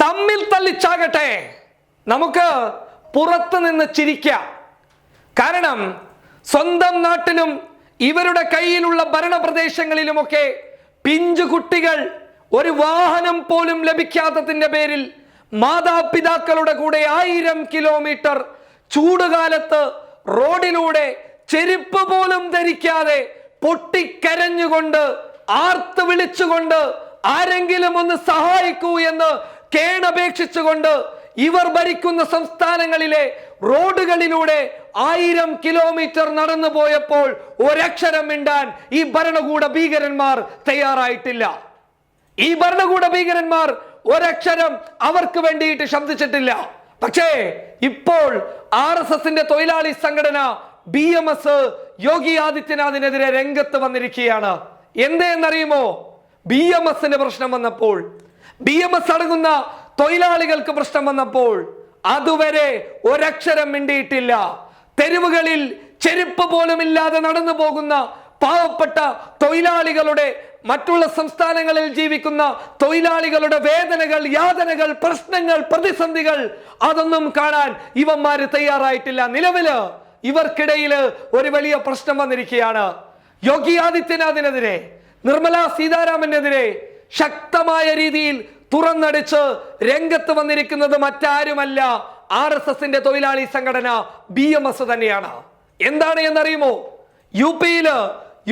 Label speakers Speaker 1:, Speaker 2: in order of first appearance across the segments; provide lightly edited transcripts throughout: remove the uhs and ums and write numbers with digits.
Speaker 1: തമ്മിൽ തല്ലിച്ചാകട്ടെ, നമുക്ക് പുറത്തു നിന്ന് ചിരിക്കാം. കാരണം സ്വന്തം നാട്ടിലും ഇവരുടെ കയ്യിലുള്ള ഭരണപ്രദേശങ്ങളിലുമൊക്കെ പിഞ്ചു കുട്ടികൾ ഒരു വാഹനം പോലും ലഭിക്കാത്തതിന്റെ പേരിൽ മാതാപിതാക്കളുടെ കൂടെ 1000 കിലോമീറ്റർ ചൂടുകാലത്ത് റോഡിലൂടെ ചെരുപ്പ് പോലും ധരിക്കാതെ പൊട്ടിക്കരഞ്ഞുകൊണ്ട് ആർത്ത് വിളിച്ചുകൊണ്ട് ആരെങ്കിലും ഒന്ന് സഹായിക്കൂ എന്ന് കേണപേക്ഷിച്ചുകൊണ്ട് ഇവർ ഭരിക്കുന്ന സംസ്ഥാനങ്ങളിലെ റോഡുകളിലൂടെ 1000 കിലോമീറ്റർ നടന്നു പോയപ്പോൾ ഒരക്ഷരം മിണ്ടാൻ ഈ ഭരണകൂട ഭീകരന്മാർ തയ്യാറായിട്ടില്ല. ഈ ഭരണകൂട ഭീകരന്മാർ ഒരക്ഷരം അവർക്ക് വേണ്ടിയിട്ട് ശബ്ദിച്ചിട്ടില്ല. പക്ഷേ ഇപ്പോൾ RSSന്റെ തൊഴിലാളി സംഘടന BMS യോഗി ആദിത്യനാഥിനെതിരെ രംഗത്ത് വന്നിരിക്കുകയാണ്. എന്തെന്നറിയുമോ? BMSന്റെ പ്രശ്നം വന്നപ്പോൾ, BMS അടങ്ങുന്ന തൊഴിലാളികൾക്ക് പ്രശ്നം വന്നപ്പോൾ അതുവരെ ഒരക്ഷരം മിണ്ടിയിട്ടില്ല. തെരുവുകളിൽ ചെരുപ്പ് പോലും ഇല്ലാതെ നടന്നു പോകുന്ന പാവപ്പെട്ട തൊഴിലാളികളുടെ, മറ്റുള്ള സംസ്ഥാനങ്ങളിൽ ജീവിക്കുന്ന തൊഴിലാളികളുടെ വേദനകൾ, യാതനകൾ, പ്രശ്നങ്ങൾ, പ്രതിസന്ധികൾ അതൊന്നും കാണാൻ ഇവന്മാര് തയ്യാറായിട്ടില്ല. നിലവില് ഇവർക്കിടയിൽ ഒരു വലിയ പ്രശ്നം വന്നിരിക്കുകയാണ്. യോഗി ആദിത്യനാഥിനെതിരെ, നിർമ്മലാ സീതാരാമനെതിരെ ശക്തമായ രീതിയിൽ തുറന്നടിച്ച് രംഗത്ത് വന്നിരിക്കുന്നത് മറ്റാരുമല്ല, RSSന്റെ തൊഴിലാളി സംഘടന BMS തന്നെയാണ്. എന്താണ് എന്നറിയുമോ? UPയില്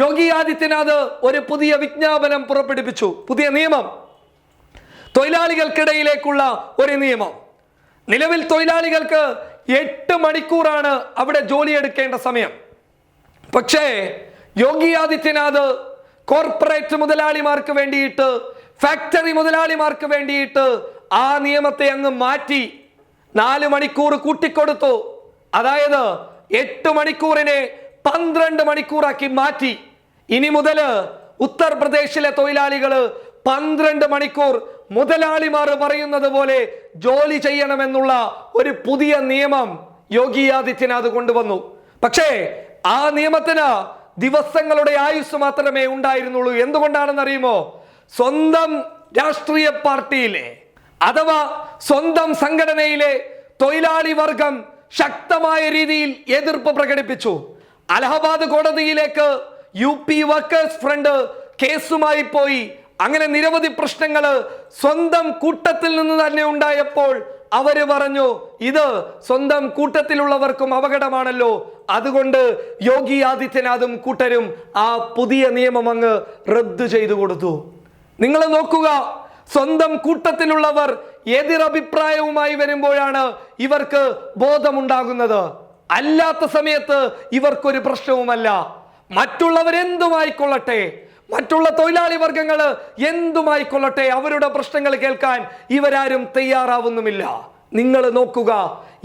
Speaker 1: യോഗി ആദിത്യനാഥ് ഒരു പുതിയ വിജ്ഞാപനം പുറപ്പെടുവിച്ചു. പുതിയ നിയമം, തൊഴിലാളികൾക്കിടയിലേക്കുള്ള ഒരു നിയമം. നിലവിൽ തൊഴിലാളികൾക്ക് 8 മണിക്കൂറാണ് അവിടെ ജോലിയെടുക്കേണ്ട സമയം. പക്ഷേ യോഗി ആദിത്യനാഥ് കോർപ്പറേറ്റ് മുതലാളിമാർക്ക് വേണ്ടിയിട്ട്, ഫാക്ടറി മുതലാളിമാർക്ക് വേണ്ടിയിട്ട് ആ നിയമത്തെ അങ്ങ് മാറ്റി 4 മണിക്കൂർ കൂട്ടിക്കൊടുത്തു. അതായത് 8 മണിക്കൂറിനെ 12 മണിക്കൂറാക്കി മാറ്റി. ഇനി മുതൽ ഉത്തർപ്രദേശിലെ തൊഴിലാളികള് 12 മണിക്കൂർ മുതലാളിമാർ പറയുന്നത് പോലെ ജോലി ചെയ്യണമെന്നുള്ള ഒരു പുതിയ നിയമം യോഗി ആദിത്യനാഥ് കൊണ്ടുവന്നു. പക്ഷേ ആ നിയമത്തിന് ദിവസങ്ങളുടെ ആയുസ് മാത്രമേ ഉണ്ടായിരുന്നുള്ളൂ. എന്തുകൊണ്ടാണെന്ന് അറിയുമോ? സ്വന്തം രാഷ്ട്രീയ പാർട്ടിയിലെ അഥവാ സ്വന്തം സംഘടനയിലെ തൊഴിലാളി വർഗം ശക്തമായ രീതിയിൽ എതിർപ്പ് പ്രകടിപ്പിച്ചു. അലഹബാദ് കോടതിയിലേക്ക് UP വർക്കേഴ്സ് ഫ്രണ്ട് കേസുമായി പോയി. അങ്ങനെ നിരവധി പ്രശ്നങ്ങൾ സ്വന്തം കൂട്ടത്തിൽ നിന്ന് തന്നെ ഉണ്ടായപ്പോൾ അവര് പറഞ്ഞു, ഇത് സ്വന്തം കൂട്ടത്തിലുള്ളവർക്കും അപകടമാണല്ലോ, അതുകൊണ്ട് യോഗി ആദിത്യനാഥും കൂട്ടരും ആ പുതിയ നിയമം അങ്ങ് റദ്ദു ചെയ്തു കൊടുത്തു. നിങ്ങൾ നോക്കുക, സ്വന്തം കൂട്ടത്തിലുള്ളവർ എതിരഭിപ്രായവുമായി വരുമ്പോഴാണ് ഇവർക്ക് ബോധമുണ്ടാകുന്നത്. അല്ലാത്ത സമയത്ത് ഇവർക്കൊരു പ്രശ്നവുമല്ല. മറ്റുള്ളവരെന്തുമായിക്കൊള്ളട്ടെ, മറ്റുള്ള തൊഴിലാളി വർഗങ്ങൾ എന്തുമായിക്കൊള്ളട്ടെ, അവരുടെ പ്രശ്നങ്ങൾ കേൾക്കാൻ ഇവരാരും തയ്യാറാവുന്നുമില്ല. നിങ്ങൾ നോക്കുക,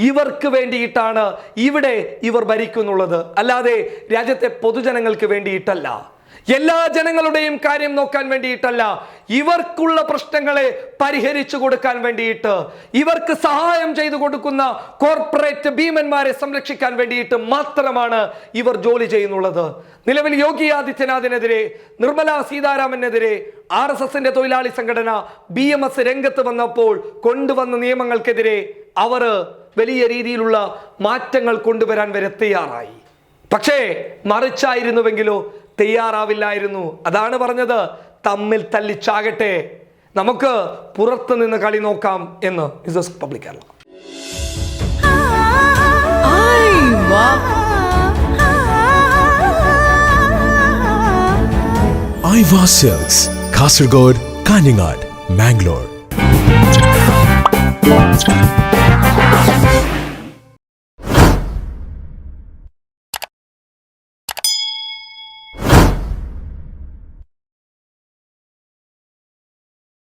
Speaker 1: ഇവർക്ക് വേണ്ടിയിട്ടാണ് ഇവിടെ ഇവർ ഭരിക്കുന്നുള്ളത്, അല്ലാതെ രാജ്യത്തെ പൊതുജനങ്ങൾക്ക് വേണ്ടിയിട്ടല്ല, എല്ലാ ജനങ്ങളുടെയും കാര്യം നോക്കാൻ വേണ്ടിയിട്ടല്ല, ഇവർക്കുള്ള പ്രശ്നങ്ങളെ പരിഹരിച്ചു കൊടുക്കാൻ വേണ്ടിയിട്ട്, ഇവർക്ക് സഹായം ചെയ്തു കൊടുക്കുന്ന കോർപ്പറേറ്റ് ഭീമന്മാരെ സംരക്ഷിക്കാൻ വേണ്ടിയിട്ട് മാത്രമാണ് ഇവർ ജോലി ചെയ്യുന്നുള്ളത്. നിലവിൽ യോഗി ആദിത്യനാഥിനെതിരെ, നിർമ്മലാ സീതാരാമനെതിരെ RSSന്റെ തൊഴിലാളി സംഘടന BMS രംഗത്ത് വന്നപ്പോൾ കൊണ്ടുവന്ന നിയമങ്ങൾക്കെതിരെ അവർ വലിയ രീതിയിലുള്ള മാറ്റങ്ങൾ കൊണ്ടുവരാൻ വരെ തയ്യാറായി. പക്ഷേ മറിച്ചായിരുന്നുവെങ്കിലോ തയ്യാറാവില്ലായിരുന്നു. അതാണ് പറഞ്ഞത്, തമ്മിൽ തല്ലിച്ചാകട്ടെ, നമുക്ക് പുറത്തു നിന്ന് കളി നോക്കാം എന്ന്. പബ്ലിക് കേരള.
Speaker 2: ഐവ സിൽക്സ്, കാസർഗോഡ്, കാഞ്ഞങ്ങാട്, മാംഗ്ലൂർ.